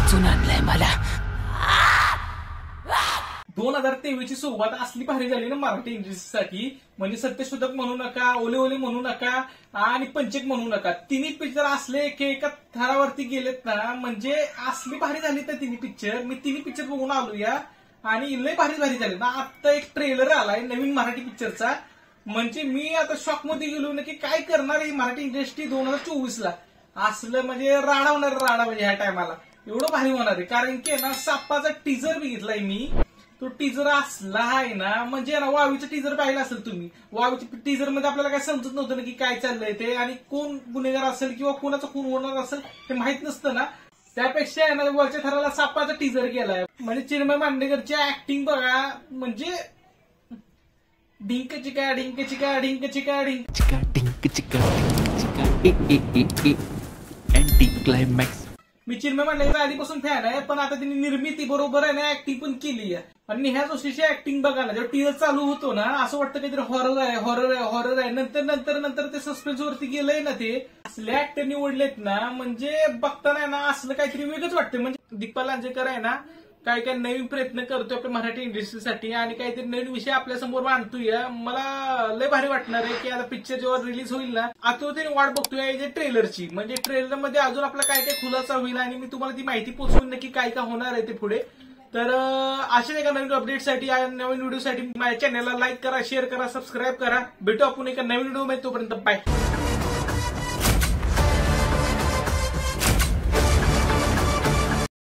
खेचून आणलंय मला. 2023 ची सुरुवात असली भारी झाली ना मराठी इंडस्ट्रीसाठी. म्हणजे सत्यशोधक म्हणू नका, ओले ओले म्हणू नका आणि पंचक म्हणू नका. तिन्ही पिक्चर असले एका थरावरती गेलेत ना, म्हणजे असली भारी झाली तर तिन्ही पिक्चर. मी तिन्ही पिक्चर बघून आलो या आणि लय भारी भारी झाले ना. आता एक ट्रेलर आलाय नवीन मराठी पिक्चरचा. म्हणजे मी आता शॉक मध्ये गेलो ना की काय करणार ही मराठी इंडस्ट्री 2024 ला. असलं म्हणजे राडा होणार, राडा म्हणजे ह्या टायमाला एवढं भारी होणार आहे. कारण की ना सापाचा टीजर बघितलाय मी. तो टीजर असला आहे ना, म्हणजे ना वावीचं टीजर पाहिलं असेल तुम्ही. वावीच्या टीजर मध्ये आपल्याला काय समजत नव्हतं ना की काय चाललंय ते आणि कोण गुन्हेगार असेल किंवा कोणाचा खून होणार असेल ते माहित नसतं ना. त्यापेक्षा आहे ना वरच्या थराला सापाचा टीजर केलाय. म्हणजे चिन्मय मांडेकरची ऍक्टिंग बघा, म्हणजे ढिंक चिका ढिंक चिका ढिंक चिका ढिंक चिका टिंक चिका चिका अँटी क्लायमॅक्स. मी चिन्मय मांडेकरचा आधीपासून फॅन आहे, पण आता त्यांनी निर्मिती बरोबर आहे ना ऍक्टिंग पण केली आहे. आणि ह्या जोशीची ऍक्टिंग बघा ना, जेव्हा टीजर चालू होतो ना असं वाटतं काहीतरी हॉरर आहे हॉरर आहे हॉरर आहे. नंतर नंतर नंतर ते सस्पेन्स वरती गेलंय ना. ते असले ऍक्टर निवडलेत ना, म्हणजे बघताना ना असलं काहीतरी वेगळंच वाटतं. म्हणजे दीपा लांजेकर आहे ना काय काय नवीन प्रयत्न करतोय आपल्या मराठी इंडस्ट्रीसाठी आणि काहीतरी नवीन विषय आपल्या समोर मांडतोय. मला लय भारी वाटणार आहे की आता पिक्चर जेव्हा रिलीज होईल ना, आतुरतेने वाट बघतोय जे ट्रेलरची. म्हणजे ट्रेलर मध्ये अजून आपला काय काय खुलासा होईल आणि मी तुम्हाला ती माहिती पोहोचवून नक्की काय काय होणार आहे ते पुढे. तर अशाच एका नवीन अपडेटसाठी नवीन व्हिडिओसाठी माझ्या चॅनलला लाईक करा, शेअर करा, सबस्क्राईब करा. भेटू आपण एका नवीन व्हिडिओ मध्ये. तोपर्यंत बाय.